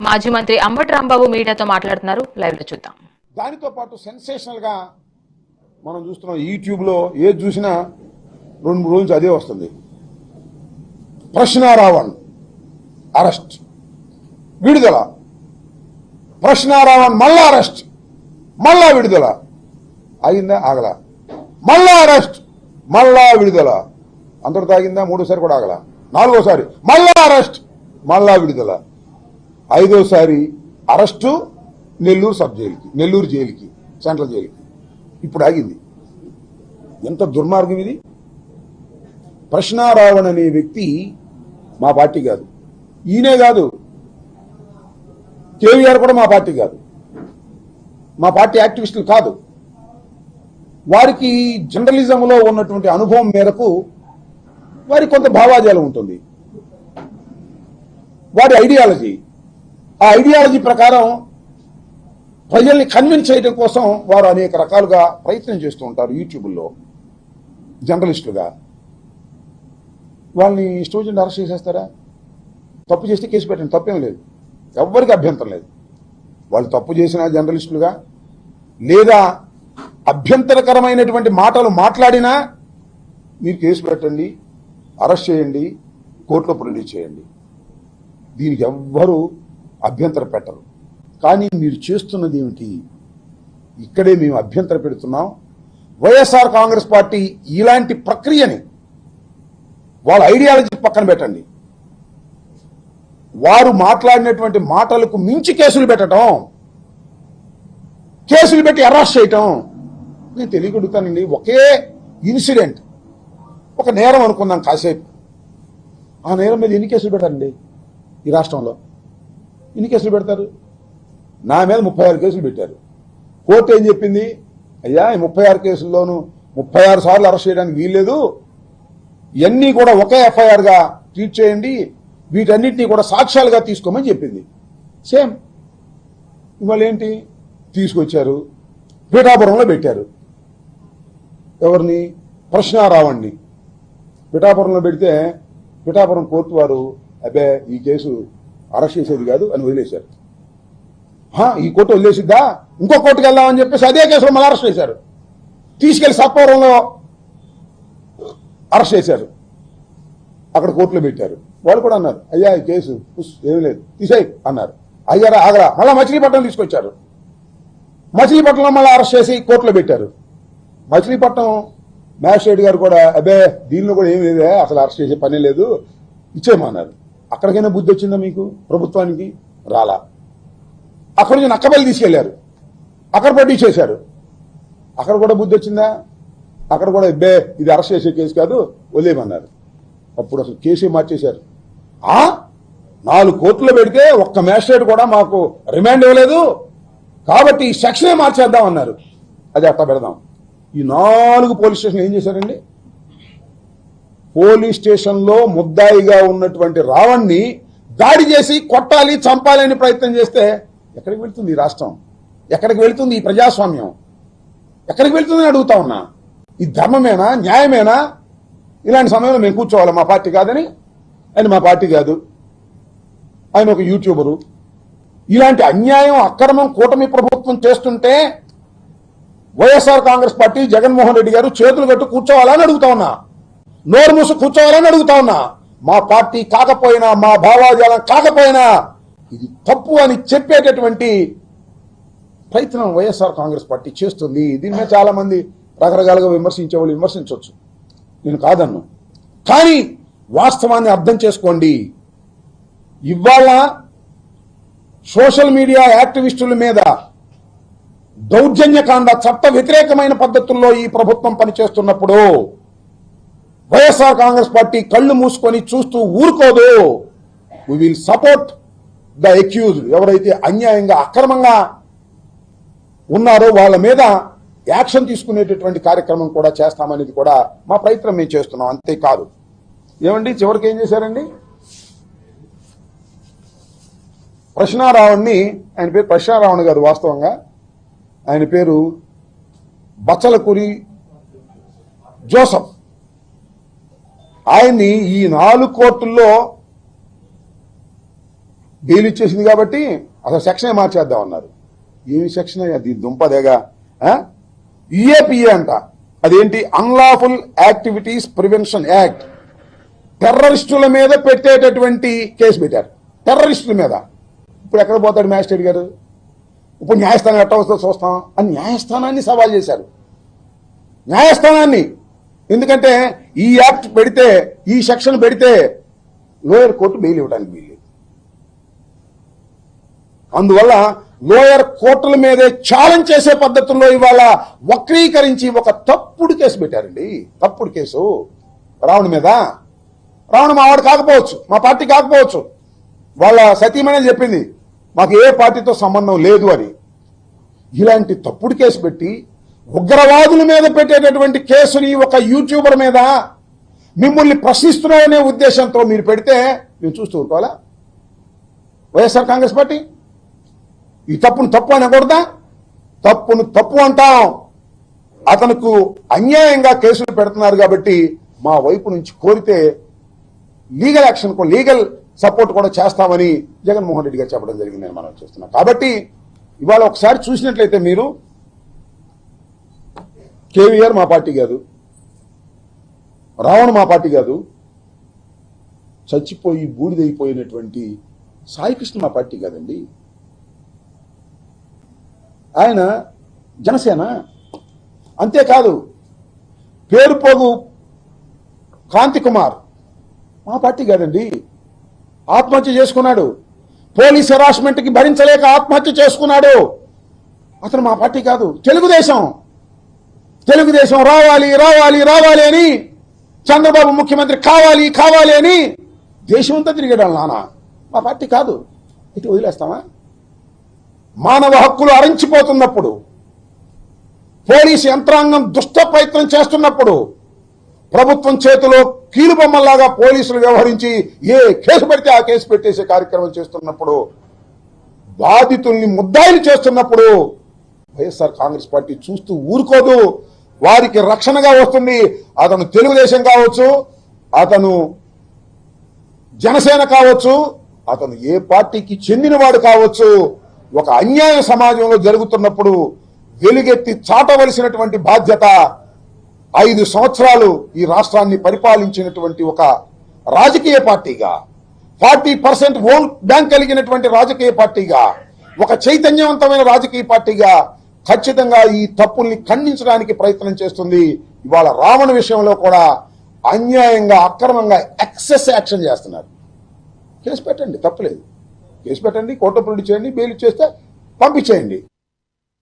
మాజీ మంత్రి అంబటి రాంబాబు మీడియాతో మాట్లాడుతున్నారు. లైవ్ లో చూద్దాం. దానితో పాటు సెన్సేషనల్ గా మనం చూస్తున్నాం, యూట్యూబ్ లో ఏది చూసినా 2-3 రోజులు అదే వస్తుంది. ప్రశ్నారావణ్ అరెస్ట్, విడుదల. ప్రశ్నారావణ్ మళ్ళా అరెస్ట్, మళ్ళా విడుదల. ఆగిందా? ఆగల. మళ్ళా అరెస్ట్, మళ్ళా విడుదల. అందరూ తాగిందా? మూడోసారి కూడా ఆగల. నాలుగోసారి మళ్ళా అరెస్ట్, మళ్ళా విడుదల. ఐదోసారి అరెస్టు నెల్లూరు సబ్ జైలుకి, నెల్లూరు జైలుకి, సెంట్రల్ జైలుకి. ఇప్పుడు ఆగింది. ఎంత దుర్మార్గం ఇది! ప్రశ్నారావణ్ అనే వ్యక్తి మా పార్టీ కాదు, ఈయనే కాదు, కేవీఆర్ కూడా మా పార్టీ కాదు, మా పార్టీ యాక్టివిస్టులు కాదు. వారికి జర్నలిజంలో ఉన్నటువంటి అనుభవం మేరకు వారికి కొంత భావాజాలం ఉంటుంది, వారి ఐడియాలజీ. ఆ ఐడియాలజీ ప్రకారం ప్రజల్ని కన్విన్స్ చేయడం కోసం వారు అనేక రకాలుగా ప్రయత్నం చేస్తూ ఉంటారు. యూట్యూబ్లో జర్నలిస్టులుగా వాళ్ళని స్టూడెంట్ అరెస్ట్ చేసేస్తారా? తప్పు చేస్తే కేసు పెట్టండి, తప్పేం లేదు, ఎవ్వరికి అభ్యంతరం లేదు. వాళ్ళు తప్పు చేసిన జర్నలిస్టులుగా లేదా అభ్యంతరకరమైనటువంటి మాటలు మాట్లాడినా మీరు కేసు పెట్టండి, అరెస్ట్ చేయండి, కోర్టులో ప్రొడ్యూస్ చేయండి. దీనికి ఎవ్వరూ అభ్యంతరం పెట్టరు. కానీ మీరు చేస్తున్నది ఏమిటి? ఇక్కడే మేము అభ్యంతరం పెడుతున్నాం. వైఎస్ఆర్ కాంగ్రెస్ పార్టీ ఇలాంటి ప్రక్రియని, వాళ్ళ ఐడియాలజీ పక్కన పెట్టండి, వారు మాట్లాడినటువంటి మాటలకు మించి కేసులు పెట్టడం, కేసులు పెట్టి అరెస్ట్ చేయటం. నేను తెలియగలుగుతానండి, ఒకే ఇన్సిడెంట్, ఒక నేరం అనుకుందాం కాసేపు, ఆ నేరం మీద ఎన్ని కేసులు పెట్టారండి ఈ రాష్ట్రంలో? ఎన్ని కేసులు పెడతారు? నా మీద 36 కేసులు పెట్టారు. కోర్టు ఏం చెప్పింది? అయ్యా, ఈ 36 కేసుల్లోనూ 36 సార్లు అరెస్ట్ చేయడానికి వీల్లేదు, ఇవన్నీ కూడా ఒకే ఎఫ్ఐఆర్గా ట్రీట్ చేయండి, వీటన్నిటినీ కూడా సాక్ష్యాలుగా తీసుకోమని చెప్పింది. సేమ్ ఇవాళ ఏంటి తీసుకొచ్చారు, పిఠాపురంలో పెట్టారు. ఎవరిని? ప్రశ్నారావణ్ణి పిఠాపురంలో పెడితే పిఠాపురం కోర్టు వారు అబ్బే ఈ కేసు అరెస్ట్ చేసేది కాదు అని వదిలేశారు. ఈ కోర్టు వదిలేసిద్దా, ఇంకో కోర్టుకు వెళ్దామని చెప్పేసి అదే కేసులో మళ్ళీ అరెస్ట్ చేశారు. తీసుకెళ్లి సత్వరంలో అరెస్ట్ చేశారు, అక్కడ కోర్టులో పెట్టారు. వాళ్ళు కూడా అన్నారు, అయ్యా ఈ కేసు ఏమీ లేదు, తీసేయి అన్నారు. అయ్యారా ఆగరా, మళ్ళీ మచిలీపట్నం తీసుకొచ్చారు. మచిలీపట్నంలో మళ్ళీ అరెస్ట్ చేసి కోర్టులో పెట్టారు. మచిలీపట్నం మ్యాజిస్ట్రేట్ గారు కూడా అబ్బే దీనిలో కూడా ఏమి లేదే, అసలు అరెస్ట్ చేసే పని లేదు, ఇచ్చేయమన్నారు. అక్కడికైనా బుద్ధి వచ్చిందా మీకు ప్రభుత్వానికి? రాలా. అక్కడి నుంచి నక్కబల్లి తీసుకెళ్లారు, అక్కడ ప్రొడ్యూస్ చేశారు. అక్కడ కూడా బుద్ధి వచ్చిందా? అక్కడ కూడా అబ్బే ఇది అరెస్ట్ చేసే కేసు కాదు, వదిలేయమన్నారు. అప్పుడు అసలు కేసే మార్చేశారు. 4 కోర్టులో పెడితే ఒక్క మ్యాజిస్ట్రేట్ కూడా మాకు రిమాండ్ ఇవ్వలేదు, కాబట్టి ఈ సెక్షనే మార్చేద్దాం అన్నారు. అది అట్లా పెడదాం. ఈ 4 పోలీస్ స్టేషన్లు ఏం చేశారండి? పోలీస్ స్టేషన్లో ముద్దాయిగా ఉన్నటువంటి రావణ్ణి దాడి చేసి కొట్టాలి, చంపాలని ప్రయత్నం చేస్తే ఎక్కడికి వెళ్తుంది ఈ రాష్ట్రం? ఎక్కడికి వెళ్తుంది ఈ ప్రజాస్వామ్యం? ఎక్కడికి వెళ్తుందని అడుగుతా ఉన్నా. ఈ ధర్మమేనా, న్యాయమేనా? ఇలాంటి సమయంలో మేము కూర్చోవాలి మా పార్టీ కాదని? ఆయన మా పార్టీ కాదు, ఆయన ఒక యూట్యూబరు. ఇలాంటి అన్యాయం, అక్రమం కూటమి ప్రభుత్వం చేస్తుంటే వైఎస్ఆర్ కాంగ్రెస్ పార్టీ జగన్మోహన్ రెడ్డి గారు చేతులు కట్టు కూర్చోవాలని అడుగుతా ఉన్నా, నోరు మూసు కూర్చోవాలని అడుగుతా ఉన్నా. మా పార్టీ కాకపోయినా, మా భావాజాలం కాకపోయినా ఇది తప్పు అని చెప్పేటటువంటి ప్రయత్నం వైఎస్ఆర్ కాంగ్రెస్ పార్టీ చేస్తుంది. దీని మీద చాలా మంది రకరకాలుగా విమర్శించే వాళ్ళు విమర్శించవచ్చు, నేను కాదన్ను. కానీ వాస్తవాన్ని అర్థం చేసుకోండి. ఇవాళ సోషల్ మీడియా యాక్టివిస్టుల మీద దౌర్జన్యకాండ, చట్ట వ్యతిరేకమైన పద్ధతుల్లో ఈ ప్రభుత్వం పనిచేస్తున్నప్పుడు వైఎస్ఆర్ కాంగ్రెస్ పార్టీ కళ్ళు మూసుకొని చూస్తూ ఊరుకోదు. We will support the accused. ఎవరైతే అన్యాయంగా, అక్రమంగా ఉన్నారో వాళ్ళ మీద యాక్షన్ తీసుకునేటటువంటి కార్యక్రమం కూడా చేస్తామనేది కూడా మా ప్రయత్నం మేము చేస్తున్నాం. అంతేకాదు ఏమండి, చివరికి ఏం చేశారండి? ప్రశ్నారావణ్ణి, ఆయన పేరు ప్రశ్నారావణ్ గారు, వాస్తవంగా ఆయన పేరు బచ్చలకూరి జోసఫ్. ఆయన్ని ఈ 4 కోర్టుల్లో బెయిల్ ఇచ్చేసింది కాబట్టి అసలు సెక్షనే మార్చేద్దాం అన్నారు. ఏమి సెక్షన్ అది దుంపదేగా యుఏపిఏ అంట. అదేంటి? Unlawful activities prevention act. టెర్రరిస్టుల మీద పెట్టేటటువంటి కేసు పెట్టారు, టెర్రరిస్టుల మీద. ఇప్పుడు ఎక్కడ పోతాడు మ్యాజిస్ట్రేట్ గారు? ఇప్పుడు న్యాయస్థానం ఎట్ట వస్తుందో చూస్తాం అని న్యాయస్థానాన్ని సవాల్ చేశారు. న్యాయస్థానాన్ని. ఎందుకంటే ఈ యాక్ట్ పెడితే, ఈ సెక్షన్ పెడితే లోయర్ కోర్టు బెయిల్ ఇవ్వడానికి వీల్లేదు. అందువల్ల లోయర్ కోర్టుల మీదే ఛాలెంజ్ చేసే పద్ధతుల్లో ఇవాళ వక్రీకరించి ఒక తప్పుడు కేసు పెట్టారండి. తప్పుడు కేసు రావణ్ మీద. రావణ్ మా వాడు కాకపోవచ్చు, మా పార్టీ కాకపోవచ్చు. వాళ్ళ సతీమణి చెప్పింది మాకు ఏ పార్టీతో సంబంధం లేదు అని. ఇలాంటి తప్పుడు కేసు పెట్టి ఉగ్రవాదుల మీద పెట్టేటటువంటి కేసుని ఒక యూట్యూబర్ మీద మిమ్మల్ని ప్రశ్నిస్తున్నారనే ఉద్దేశంతో మీరు పెడితే మేము చూస్తూ ఊరుకోవాలా? వైఎస్ఆర్ కాంగ్రెస్ పార్టీ ఈ తప్పును తప్పు అనకూడదా? తప్పును తప్పు అంటాం. అతనుకు అన్యాయంగా కేసులు పెడుతున్నారు కాబట్టి మా వైపు నుంచి కోరితే లీగల్ యాక్షన్, లీగల్ సపోర్ట్ కూడా చేస్తామని జగన్మోహన్ రెడ్డి గారు చెప్పడం జరిగిందని మనం చూస్తున్నాం. కాబట్టి ఇవాళ ఒకసారి చూసినట్లయితే మీరు కేవీఆర్ మా పార్టీ కాదు, రావణ్ మా పార్టీ కాదు, చచ్చిపోయి బూడిదైపోయినటువంటి సాయికృష్ణ మా పార్టీ కాదండి. ఆయన జనసేన. అంతేకాదు పేరుపోగు కాంతి కుమార్ మా పార్టీ కాదండి, ఆత్మహత్య చేసుకున్నాడు. పోలీస్ హెరాస్మెంట్కి భరించలేక ఆత్మహత్య చేసుకున్నాడు. అతను మా పార్టీ కాదు, తెలుగుదేశం. తెలుగుదేశం రావాలి రావాలి రావాలి అని, చంద్రబాబు ముఖ్యమంత్రి కావాలి కావాలి అని దేశమంతా తిరిగాడు నాన్న. మా పార్టీ కాదు. ఇటు వదిలేస్తామా? మానవ హక్కులు అరించిపోతున్నప్పుడు, పోలీసు యంత్రాంగం దుష్ట ప్రయత్నం చేస్తున్నప్పుడు, ప్రభుత్వం చేతిలో కీలుబొమ్మల్లాగా పోలీసులు వ్యవహరించి ఏ కేసు పెడితే ఆ కేసు పెట్టేసే కార్యక్రమం చేస్తున్నప్పుడు, బాధితుల్ని ముద్దాయిలు చేస్తున్నప్పుడు వైఎస్ఆర్ కాంగ్రెస్ పార్టీ చూస్తూ ఊరుకోదు. వారికి రక్షణగా వస్తుంది. అతను తెలుగుదేశం కావచ్చు, అతను జనసేన కావచ్చు, అతను ఏ పార్టీకి చెందినవాడు కావచ్చు, ఒక అన్యాయ సమాజంలో జరుగుతున్నప్పుడు వెలుగెత్తి చాటవలసినటువంటి బాధ్యత 5 సంవత్సరాలు ఈ రాష్ట్రాన్ని పరిపాలించినటువంటి ఒక రాజకీయ పార్టీగా, 40% ఓట్ బ్యాంక్ కలిగినటువంటి రాజకీయ పార్టీగా, ఒక చైతన్యవంతమైన రాజకీయ పార్టీగా ఖచ్చితంగా ఈ తప్పుల్ని ఖండించడానికి ప్రయత్నం చేస్తుంది. ఇవాళ రావణ విషయంలో కూడా అన్యాయంగా, అక్రమంగా ఎక్సెస్ యాక్షన్ చేస్తున్నారు. కేసు పెట్టండి, తప్పులేదు. కేసు పెట్టండి, కోర్టు ప్రొడ్యూస్ చేయండి, బెయిల్ ఇచ్చేస్తే పంపించేయండి.